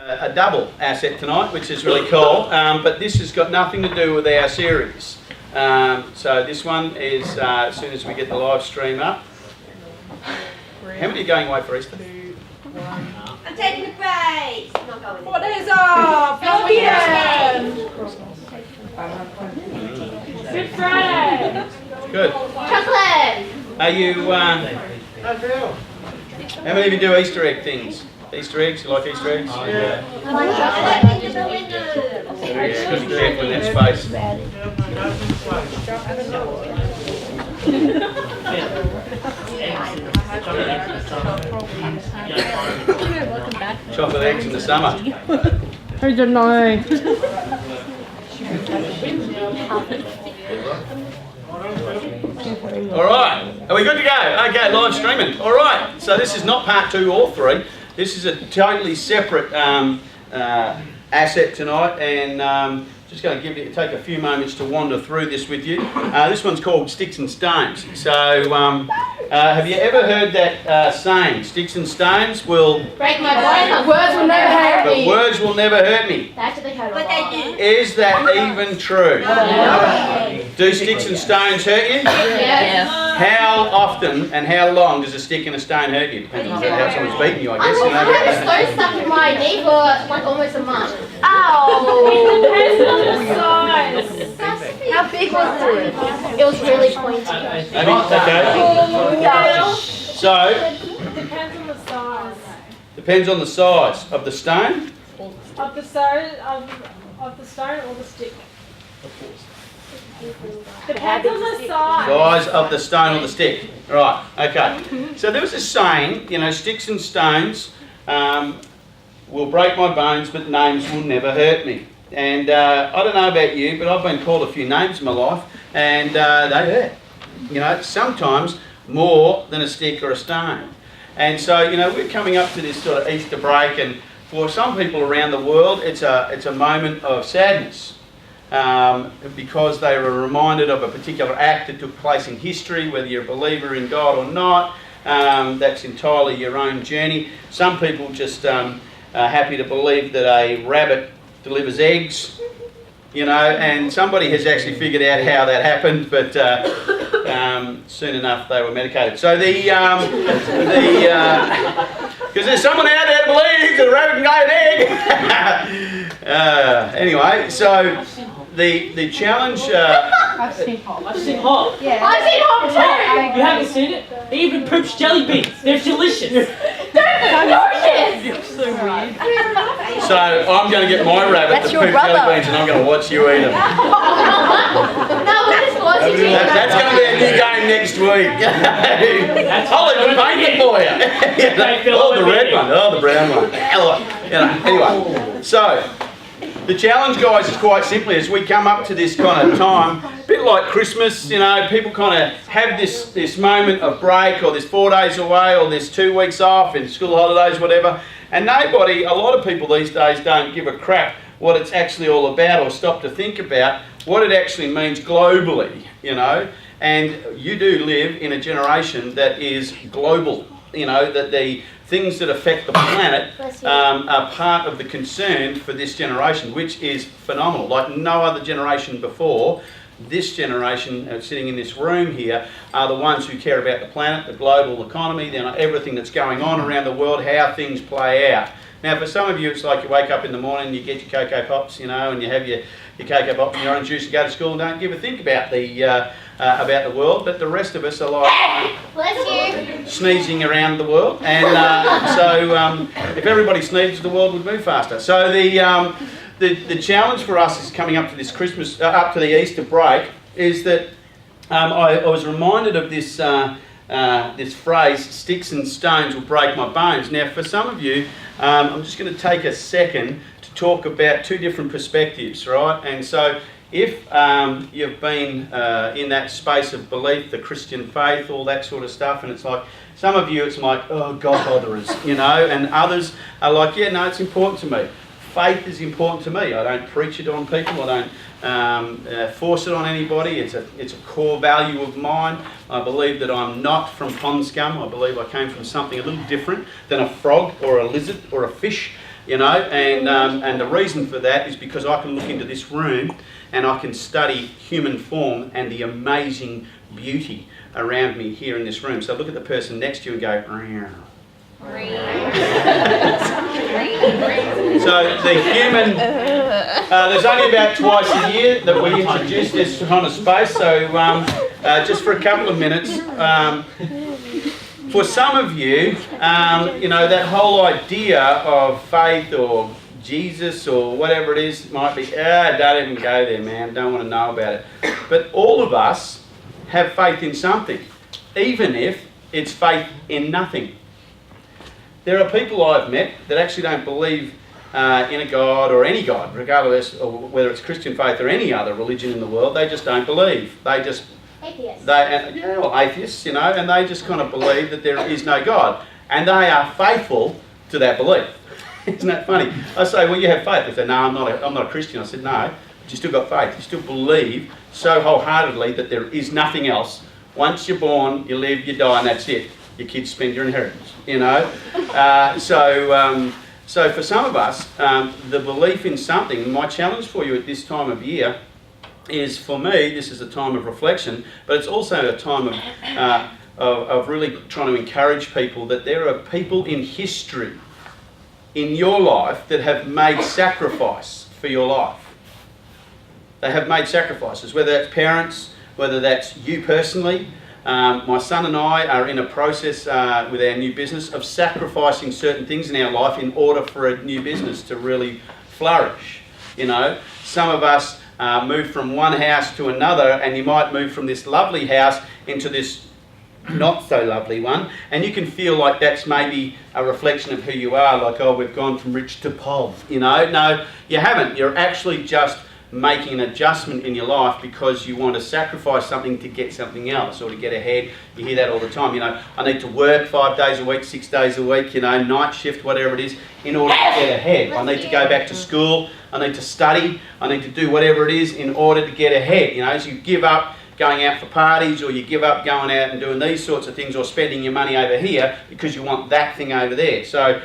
a double asset tonight, which is really cool, but this has got nothing to do with our series. So this one is as soon as we get the live stream up. How many are going away for Easter? I'm taking a break. Not going. What is up? Good Friday. Good. Chocolate. Are you? How many of you do Easter egg things? Easter eggs? You like Easter eggs? I like chocolate. Just got to be careful in that space. Chocolate eggs in the summer. I don't know. All right, are we good to go? Okay, live streaming. All right, so this is not part 2 or 3. This is a totally separate asset tonight, and just going to take a few moments to wander through this with you. This one's called Sticks and Stones. So, have you ever heard that saying? Sticks and stones will Break my bone. Words will never hurt but me. words will never hurt me. That's what they call it. But they do. Is that even true? No. Do sticks and stones hurt you? Yes. How often and how long does a stick and a stone hurt you? Depends on how someone's beaten you, I guess. I had a stone stuck in my knee for like almost a month. How big was it? It was really pointy. Okay. So, Depends on the size. depends on the size of the stone. Of the stone, of the stone or the stick. Depends on the size. Size of the stone or the stick. Right, okay. So there was a saying, sticks and stones will break my bones, but names will never hurt me. And I don't know about you, but I've been called a few names in my life, and they hurt. Sometimes more than a stick or a stone. And so, we're coming up to this sort of Easter break, and for some people around the world, it's a moment of sadness. Because they were reminded of a particular act that took place in history, whether you're a believer in God or not. That's entirely your own journey. Some people just are happy to believe that a rabbit delivers eggs, and somebody has actually figured out how that happened, but soon enough they were medicated. So because there's someone out there that believes that a rabbit can lay an egg. Anyway, so the challenge. I've seen Hop. I've seen Hop too. You haven't seen it? They even poops jelly beans. They're delicious. So I'm going to get my rabbit to poop jelly beans, and I'm going to watch you eat them. That's going to be a new game next week. I'll even paint it for you. Oh, the red one. Oh, the brown one. Anyway, so. The challenge, guys, is quite simply as we come up to this kind of time, a bit like Christmas, people kind of have this moment of break, or this 4 days away, or this 2 weeks off in school holidays, whatever. And a lot of people these days don't give a crap what it's actually all about, or stop to think about what it actually means globally, And you do live in a generation that is global, that the things that affect the planet are part of the concern for this generation, which is phenomenal. Like no other generation before, this generation sitting in this room here are the ones who care about the planet, the global economy, everything that's going on around the world, how things play out. Now, for some of you, it's like you wake up in the morning, you get your Cocoa Pops, and you have your Cocoa Pops and your orange juice and go to school and don't give a think about the world. But the rest of us are like sneezing around the world, and so if everybody sneezed, the world would move faster. So the challenge for us is coming up to this Christmas, up to the Easter break, is that I was reminded of this this phrase, "Sticks and stones will break my bones." Now, for some of you, I'm just going to take a second to talk about 2 different perspectives, right? And so if you've been in that space of belief, the Christian faith, all that sort of stuff, and it's like, some of you it's like, oh, God botherers, and others are like, yeah, no, it's important to me. Faith is important to me. I don't preach it on people. I don't force it on anybody. It's a core value of mine. I believe that I'm not from pond scum. I believe I came from something a little different than a frog or a lizard or a fish. you know, and the reason for that is because I can look into this room and I can study human form and the amazing beauty around me here in this room. So look at the person next to you and go, so the human, there's only about twice a year that we introduce this kind of space, so just for a couple of minutes, for some of you, you know, that whole idea of faith or Jesus or whatever it is might be, don't even go there, man, don't want to know about it. But all of us have faith in something, even if it's faith in nothing. There are people I've met that actually don't believe in a God or any God, regardless of whether it's Christian faith or any other religion in the world. They just don't believe. They just... Atheists. Atheists, you know, and they just kind of believe that there is no God. And they are faithful to that belief. Isn't that funny? I say, well, you have faith. They say, no, I'm not a Christian. I said, no, but you still got faith. You still believe so wholeheartedly that there is nothing else. Once you're born, you live, you die, and that's it. Your kids spend your inheritance, you know. So for some of us, the belief in something, my challenge for you at this time of year is, for me, this is a time of reflection, but it's also a time of really trying to encourage people that there are people in history in your life that have made sacrifice for your life. They have made sacrifices, whether that's parents, whether that's you personally. My son and I are in a process with our new business of sacrificing certain things in our life in order for a new business to really flourish. You know, some of us move from one house to another, and you might move from this lovely house into this not so lovely one, and you can feel like that's maybe a reflection of who you are, like, oh, we've gone from rich to poor, you know. No, you haven't. You're actually just making an adjustment in your life because you want to sacrifice something to get something else or to get ahead. You hear that all the time, you know, I need to work 5 days a week, 6 days a week, you know, night shift, whatever it is, in order to get ahead. I need to go back to school, I need to study, I need to do whatever it is in order to get ahead. You know, as you give up going out for parties, or you give up going out and doing these sorts of things, or spending your money over here because you want that thing over there. So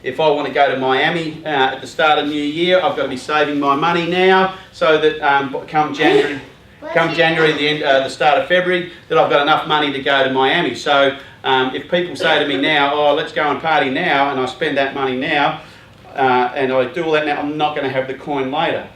if I want to go to Miami at the start of New Year, I've got to be saving my money now so that come January, the start of February, that I've got enough money to go to Miami. So if people say to me now, oh, let's go and party now, and I spend that money now, and I do all that now, I'm not going to have the coin later.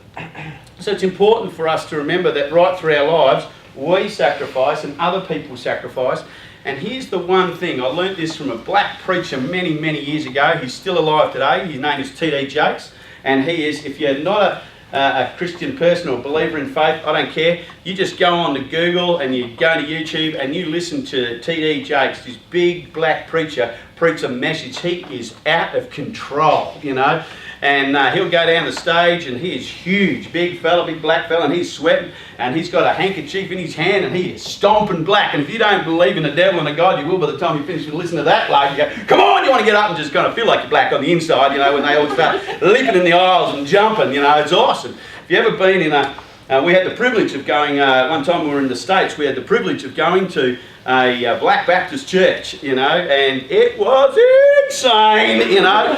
So it's important for us to remember that right through our lives, we sacrifice and other people sacrifice. And here's the one thing, I learnt this from a black preacher many, many years ago. He's still alive today. His name is T.D. Jakes. And he is, if you're not a Christian person or believer in faith, I don't care. You just go on to Google and you go to YouTube and you listen to T.D. Jakes, this big black preacher, preach a message. He is out of control, you know. And he'll go down the stage, and he is huge, big fella, big black fella, and he's sweating, and he's got a handkerchief in his hand, and he is stomping black. And if you don't believe in a devil and a God, you will by the time you finish with listening to that, like, you go, come on, you want to get up and just kind of feel like you're black on the inside, you know, when they all start leaping in the aisles and jumping, you know, it's awesome. If you've ever been in we had the privilege of going, one time we were in the States, we had the privilege of going to a Black Baptist church, you know, and it was insane, you know.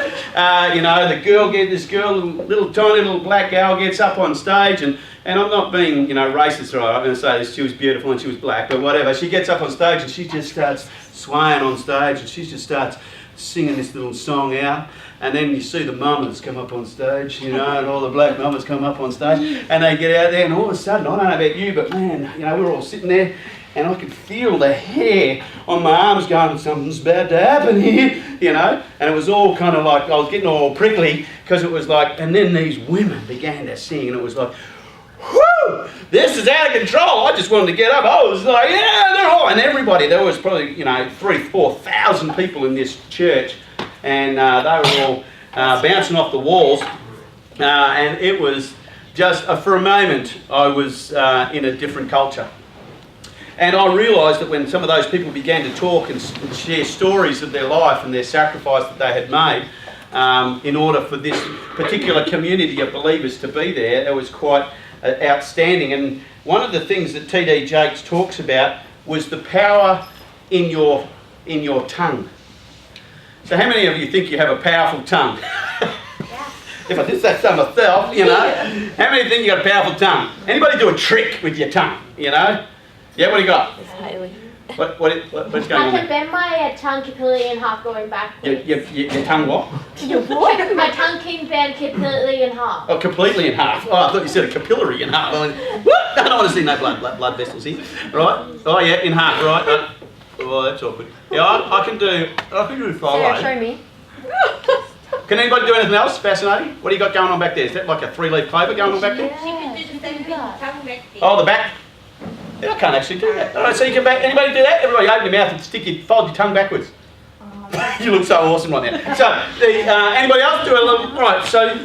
This girl, little tiny little black gal gets up on stage, and I'm not being, you know, racist, or I'm going to say this, she was beautiful and she was black, but whatever. She gets up on stage and she just starts swaying on stage, and she just starts singing this little song out. And then you see the mamas come up on stage, you know, and all the black mamas come up on stage, and they get out there, and all of a sudden, I don't know about you, but man, you know, we're all sitting there, and I could feel the hair on my arms going, something's about to happen here, you know, and it was all kind of like, I was getting all prickly, because it was like, and then these women began to sing, and it was like, whoo, this is out of control. I just wanted to get up. I was like, yeah, they're all, and everybody, there was probably, you know, 3,000-4,000 people in this church, and they were all bouncing off the walls, and it was just, for a moment, I was in a different culture. And I realised that when some of those people began to talk and share stories of their life and their sacrifice that they had made in order for this particular community of believers to be there, it was quite outstanding. And one of the things that T.D. Jakes talks about was the power in your tongue. So how many of you think you have a powerful tongue? if I did say so myself, you know. How many think you got a powerful tongue? Anybody do a trick with your tongue, you know? Yeah, what do you got? What's going I on can there? bend my tongue completely in half going backwards. Your tongue what? My tongue can bend completely in half. Oh, completely in half. Oh, I thought you said a capillary in half. I went, what? I don't want to see no blood vessels here. Right? Oh yeah, in half, right? Oh, that's awkward. Yeah, I can do follow. Sarah, show me. Can anybody do anything else fascinating? What do you got going on back there? Is that like a 3-leaf clover going on back there? You can do the same thing with tongue back there. Oh, the back? Yeah, I can't actually do that. All right, so you can back, anybody do that? Everybody open your mouth and fold your tongue backwards. You look so awesome right now. So, anybody else do a little, right, so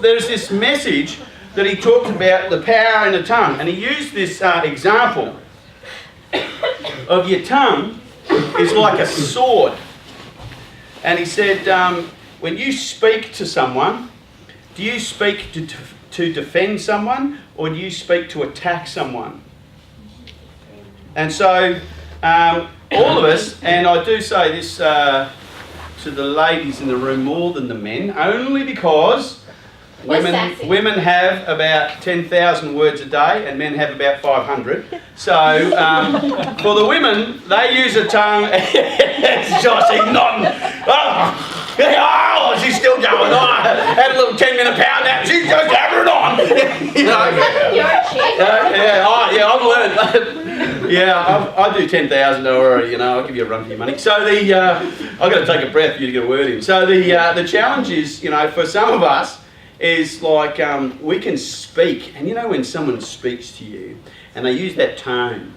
there's this message that he talked about the power in the tongue, and he used this example of your tongue is like a sword. And he said, when you speak to someone, do you speak to defend someone, or do you speak to attack someone? And so, all of us, and I do say this to the ladies in the room more than the men, only because women have about 10,000 words a day and men have about 500. So, for the women, they use a tongue. Josie nodding. Oh, she's still going on. Had a little 10-minute power nap. She's just having it on. You know. You're a chick. I've learned. Yeah, I do 10,000. Don't worry. You know, I'll give you a run for your money. So I've got to take a breath for you to get a word in. So the challenge is, you know, for some of us, is like we can speak, and you know when someone speaks to you, and they use that tone,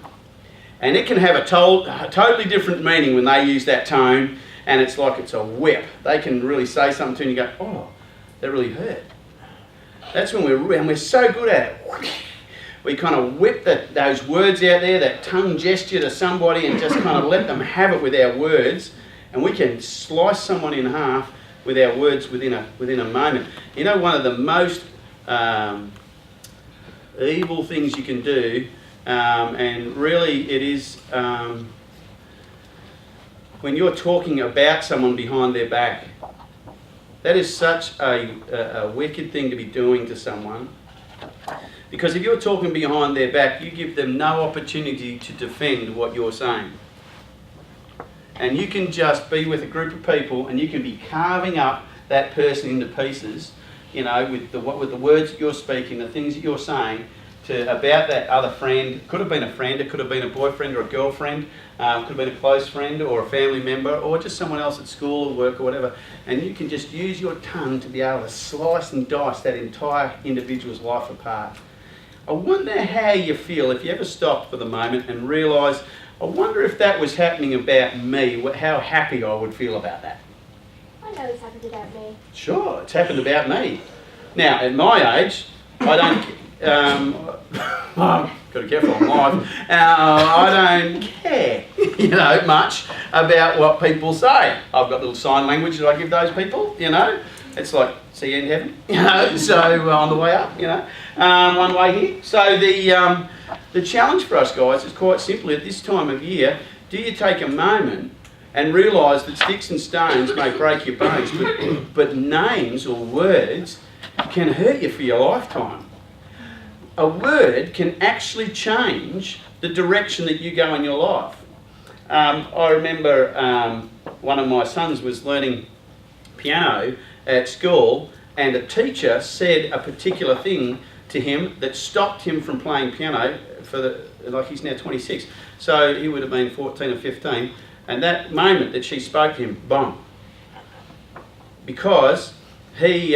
and it can have a totally different meaning when they use that tone, and it's like it's a whip. They can really say something to you and you go, oh, that really hurt. That's when we're so good at it. We kind of whip those words out there, that tongue gesture to somebody, and just kind of let them have it with our words, and we can slice someone in half with our words within a moment. You know, one of the most evil things you can do, and really it is when you're talking about someone behind their back. That is such a wicked thing to be doing to someone. Because if you're talking behind their back, you give them no opportunity to defend what you're saying. And you can just be with a group of people and you can be carving up that person into pieces, you know, with the words that you're speaking, the things that you're saying about that other friend. It could have been a friend, it could have been a boyfriend or a girlfriend, it could have been a close friend or a family member or just someone else at school or work or whatever. And you can just use your tongue to be able to slice and dice that entire individual's life apart. I wonder how you feel if you ever stopped for the moment and realised, I wonder if that was happening about me, how happy I would feel about that. I know it's happened about me. Sure, it's happened about me. Now, at my age, I don't, got to be careful on live, I don't care, you know, much about what people say. I've got little sign language that I give those people, you know. It's like, see you in heaven, you know, so on the way up, you know, one way here. So the challenge for us guys is quite simply at this time of year, do you take a moment and realise that sticks and stones may break your bones, but names or words can hurt you for your lifetime. A word can actually change the direction that you go in your life. I remember one of my sons was learning piano at school, and a teacher said a particular thing to him that stopped him from playing piano like he's now 26, so he would have been 14 or 15, and that moment that she spoke to him, boom, because he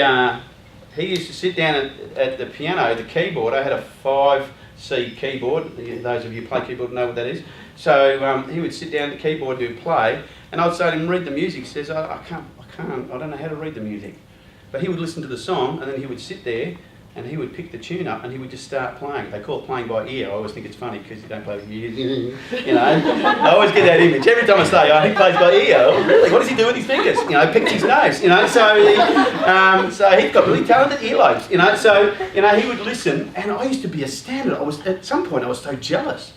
used to sit down at the piano, the keyboard. I had a 5C keyboard. Those of you who play keyboard know what that is. So he would sit down at the keyboard to play, and I'd say to him, read the music. He says, I don't know how to read the music. But he would listen to the song, and then he would sit there, and he would pick the tune up, and he would just start playing. They call it playing by ear. I always think it's funny because you don't play with your ears. You know, I always get that image. Every time I say, oh, he plays by ear. Oh, really? What does he do with his fingers? You know, picks his nose. You know, so he's got really talented earlobes. You know, so you know he would listen, and I used to be astounded. At some point I was so jealous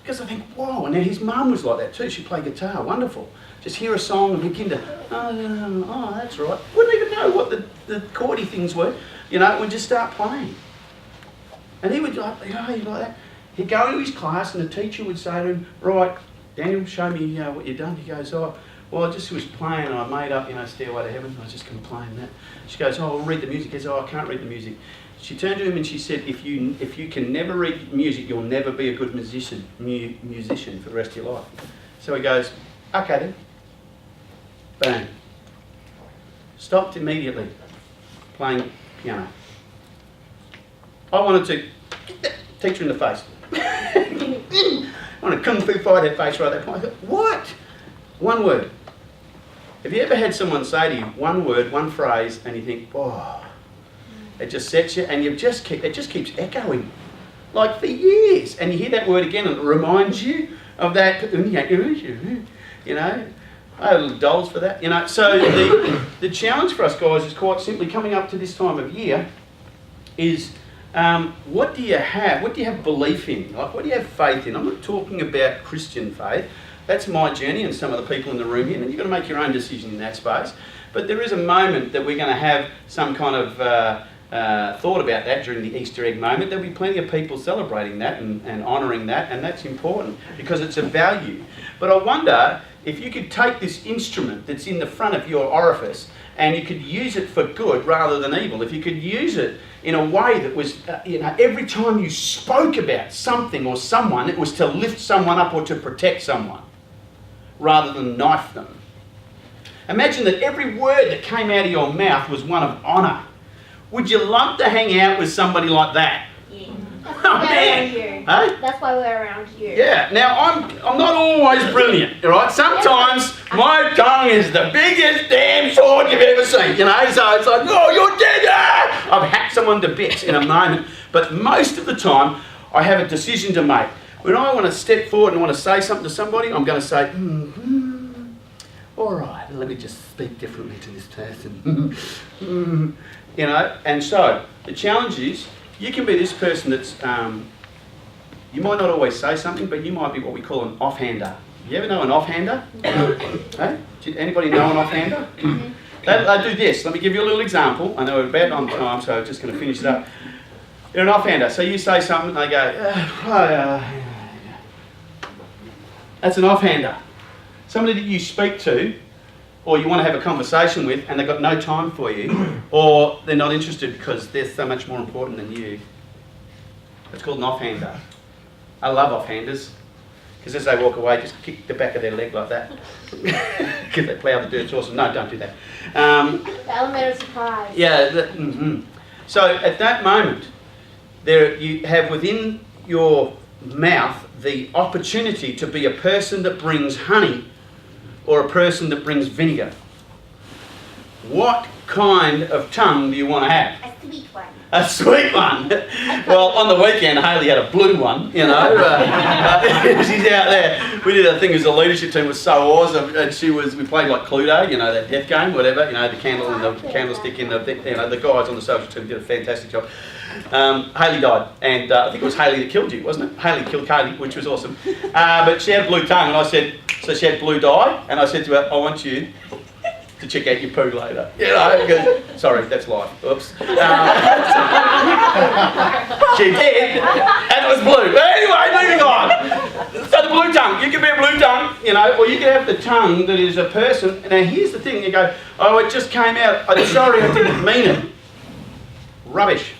because I think, whoa. And then his mum was like that too. She played guitar, wonderful. Just hear a song and begin to, oh, that's right. Wouldn't even know what the the chordy things were, you know, we'd just start playing. And he would like, you know, he'd like that. He'd go into his class and the teacher would say to him, right, Daniel, show me what you've done. He goes, oh, well, I just was playing and I made up, you know, Stairway to Heaven. I was just going to play that. She goes, oh, well, read the music. He goes, oh, I can't read the music. She turned to him and she said, if you can never read music, you'll never be a good musician for the rest of your life. So he goes, okay then. Boom. Stopped immediately playing piano. I wanted to get that teacher in the face. I want to kung fu fight that face right at that point. I thought, what? One word. Have you ever had someone say to you one word, one phrase, and you think, oh, it just sets you, and it just keeps echoing, like for years. And you hear that word again, and it reminds you of that. You know, I have little dolls for that. You know, so the challenge for us guys is quite simply coming up to this time of year. Is what do you have? What do you have belief in? Like, what do you have faith in? I'm not talking about Christian faith. That's my journey and some of the people in the room here, and you've got to make your own decision in that space. But there is a moment that we're going to have some kind of thought about that during the Easter egg moment. There'll be plenty of people celebrating that and honouring that, and that's important because it's a value. But I wonder if you could take this instrument that's in the front of your orifice and you could use it for good rather than evil. If you could use it in a way that was, you know, every time you spoke about something or someone, it was to lift someone up or to protect someone, rather than knife them. Imagine that every word that came out of your mouth was one of honour. Would you love to hang out with somebody like that? Yeah. Oh man! Hey? That's why we're around you. Yeah. Now I'm not always brilliant, all right? Sometimes my tongue is the biggest damn sword you've ever seen, you know. So it's like, oh, you're dead! Ah! I've hacked someone to bits in a moment. But most of the time, I have a decision to make. When I want to step forward and want to say something to somebody, I'm going to say, all right, let me just speak differently to this person. You know, and so the challenge is, you can be this person that's, you might not always say something, but you might be what we call an offhander. You ever know an offhander? Hey? Anybody know an offhander? They do this. Let me give you a little example. I know we're about on time, so I'm just going to finish it up. They're an offhander. So you say something, they go, that's an offhander. Somebody that you speak to, or you want to have a conversation with, and they've got no time for you, or they're not interested because they're so much more important than you. It's called an offhander. I love offhanders, because as they walk away, just kick the back of their leg like that. Because they plough the dirt, it's awesome. No, don't do that. The element of surprise. Yeah. So at that moment, there you have within your mouth the opportunity to be a person that brings honey or a person that brings vinegar. What kind of tongue do you want to have? A sweet one. A sweet one. Well, on the weekend, Hayley had a blue one, you know. She's out there. We did a thing as a leadership team, was so awesome. And we played like Cluedo, you know, that death game, whatever, you know, the candle and the candlestick in the, you know, the guys on the social team did a fantastic job. Hayley died, and I think it was Hayley that killed you, wasn't it? Hayley killed Kaylee, which was awesome. But she had a blue tongue, and I said, so she had blue dye, and I said to her, I want you to check out your poo later. You know, because, sorry, that's life. Oops. She did, and it was blue. But anyway, moving on. So the blue tongue, you can be a blue tongue, you know, or you can have the tongue that is a person. Now here's the thing, you go, oh, it just came out. I'm sorry, I didn't mean it. Rubbish.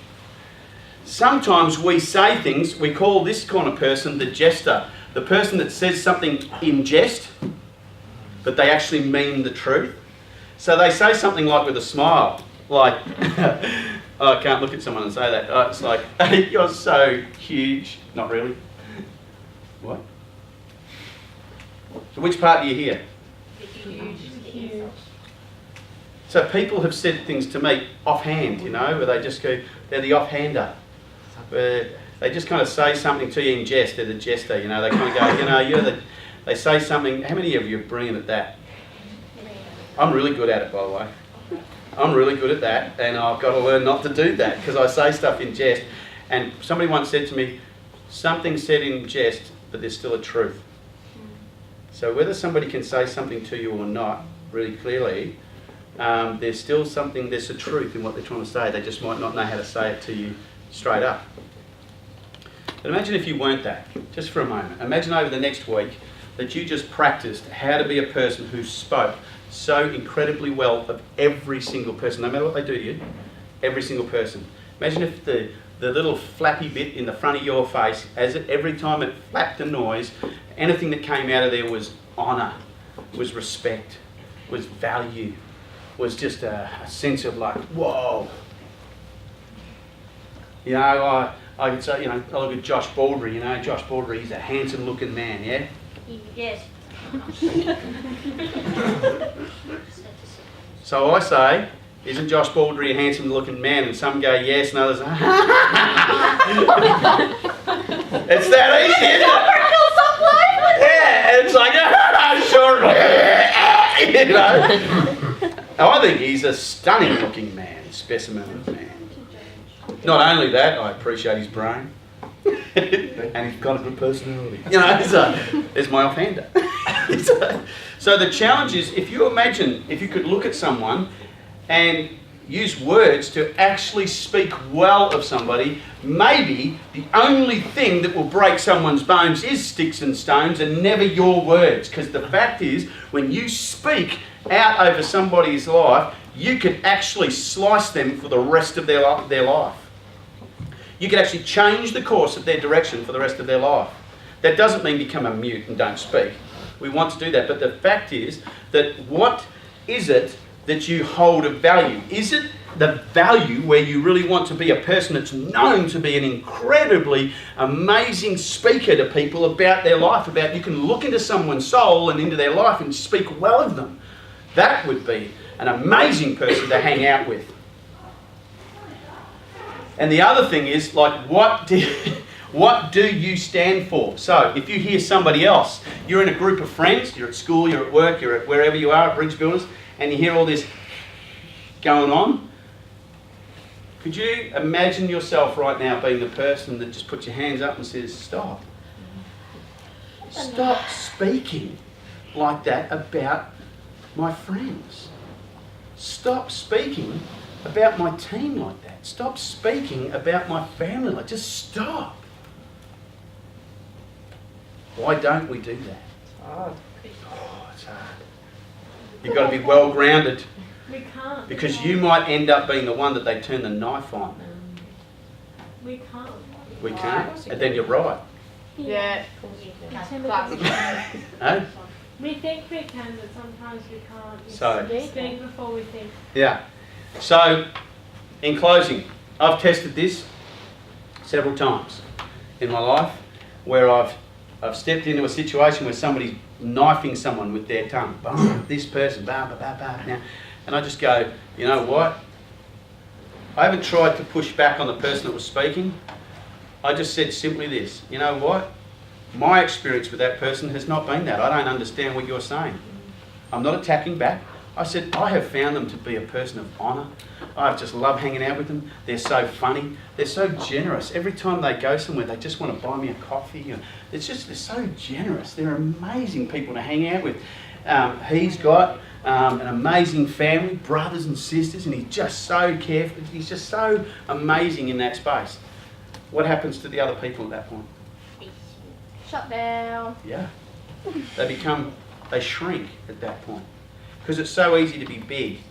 Sometimes we say things, we call this kind of person the jester. The person that says something in jest, but they actually mean the truth. So they say something like with a smile, like, oh, I can't look at someone and say that. Oh, it's like, hey, you're so huge. Not really. What? So which part do you hear? Huge. So people have said things to me offhand, you know, where they just go, they're the offhander. Where they just kind of say something to you in jest, they're the jester, you know, they kind of go, you know, they say something, how many of you are brilliant at that? I'm really good at it, by the way. I'm really good at that, and I've got to learn not to do that, because I say stuff in jest, and somebody once said to me, something said in jest, but there's still a truth. So whether somebody can say something to you or not, really clearly, there's still something, there's a truth in what they're trying to say. They just might not know how to say it to you straight up. But imagine if you weren't that, just for a moment. Imagine over the next week that you just practiced how to be a person who spoke so incredibly well of every single person, no matter what they do to you, every single person. Imagine if the little flappy bit in the front of your face, every time it flapped a noise, anything that came out of there was honour, was respect, was value, was just a sense of like, whoa. You know, I could say, you know, I look at Josh Baldry, you know, Josh Baldry, he's a handsome looking man, yeah? Yes. So I say, isn't Josh Baldry a handsome looking man? And some go yes, and others, it's that easy, isn't it? Yeah, it's like, sure, you know. I think he's a stunning looking man, specimen of a man. Not only that, I appreciate his brain. And he's got a good personality. You know, so there's my offhander. So the challenge is, if you imagine, if you could look at someone and use words to actually speak well of somebody, maybe the only thing that will break someone's bones is sticks and stones and never your words. Because the fact is, when you speak out over somebody's life, you could actually slice them for the rest of their life. You could actually change the course of their direction for the rest of their life. That doesn't mean become a mute and don't speak. We want to do that. But the fact is that what is it that you hold of value? Is it the value where you really want to be a person that's known to be an incredibly amazing speaker to people about their life, about you can look into someone's soul and into their life and speak well of them? That would be an amazing person to hang out with. And the other thing is, like, what do you stand for? So, if you hear somebody else, you're in a group of friends, you're at school, you're at work, you're at wherever you are, at Bridge Builders, and you hear all this going on, could you imagine yourself right now being the person that just puts your hands up and says, stop. Stop speaking like that about my friends. Stop speaking about my team like that. Stop speaking about my family like, just stop. Why don't we do that? Oh, it's hard. You've got to be well grounded. We can't. Because you might end up being the one that they turn the knife on. We can't. We can't? And then you're right. Yeah. No? We think we can, but sometimes we can't. We So- speak before we think. Yeah. So, in closing, I've tested this several times in my life where I've stepped into a situation where somebody's knifing someone with their tongue. Boom, this person, bah, bah, bah, bah. Now, and I just go, you know what? I haven't tried to push back on the person that was speaking. I just said simply this, you know what? My experience with that person has not been that. I don't understand what you're saying. I'm not attacking back. I said, I have found them to be a person of honour. I just love hanging out with them. They're so funny. They're so generous. Every time they go somewhere, they just want to buy me a coffee. They're so generous. They're amazing people to hang out with. He's got an amazing family, brothers and sisters, and he's just so careful. He's just so amazing in that space. What happens to the other people at that point? Shut down. Yeah. They shrink at that point. Because it's so easy to be big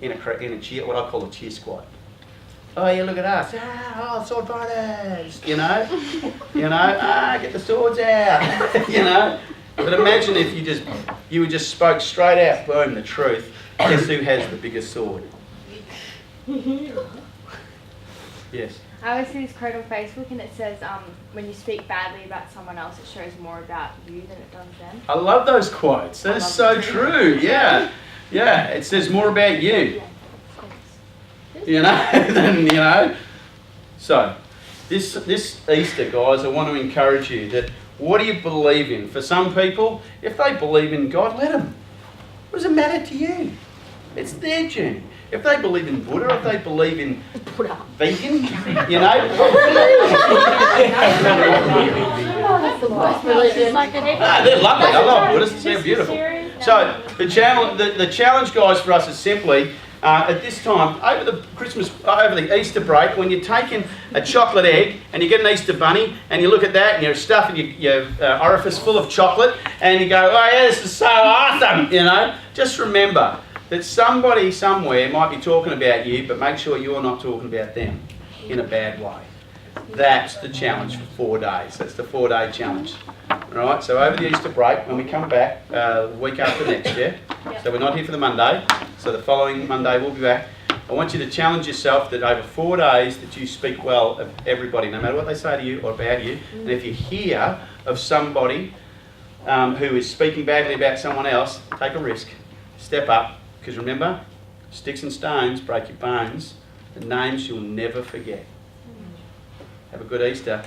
in a cheer, what I call a cheer squad. Oh yeah, look at us. Oh, sword fighters. You know, get the swords out. You know. But imagine if you just spoke straight out, boom, the truth. Guess who has the biggest sword? Yes. I always see this quote on Facebook and it says, when you speak badly about someone else, it shows more about you than it does them. I love those quotes. That is so true. Yeah. Yeah. It says more about you. You know? So, this Easter, guys, I want to encourage you that what do you believe in? For some people, if they believe in God, let them. What does it matter to you? It's their journey. If they believe in Buddha, if they believe in vegan, you know. That's the worst religion. They're lovely. I love Buddhists. They're beautiful. So the challenge, guys, for us is simply at this time over the Easter break, when you're taking a chocolate egg and you get an Easter bunny and you look at that and you're stuffing your orifice full of chocolate and you go, oh yeah, this is so awesome, you know. Just remember that somebody somewhere might be talking about you, but make sure you're not talking about them in a bad way. That's the challenge for 4 days. That's the 4-day challenge. Alright, so over the Easter break, when we come back, the week after next, yeah? So we're not here for the Monday, so the following Monday we'll be back. I want you to challenge yourself that over 4 days that you speak well of everybody, no matter what they say to you or about you. And if you hear of somebody who is speaking badly about someone else, take a risk. Step up, because remember, sticks and stones break your bones, the names you'll never forget. Have a good Easter.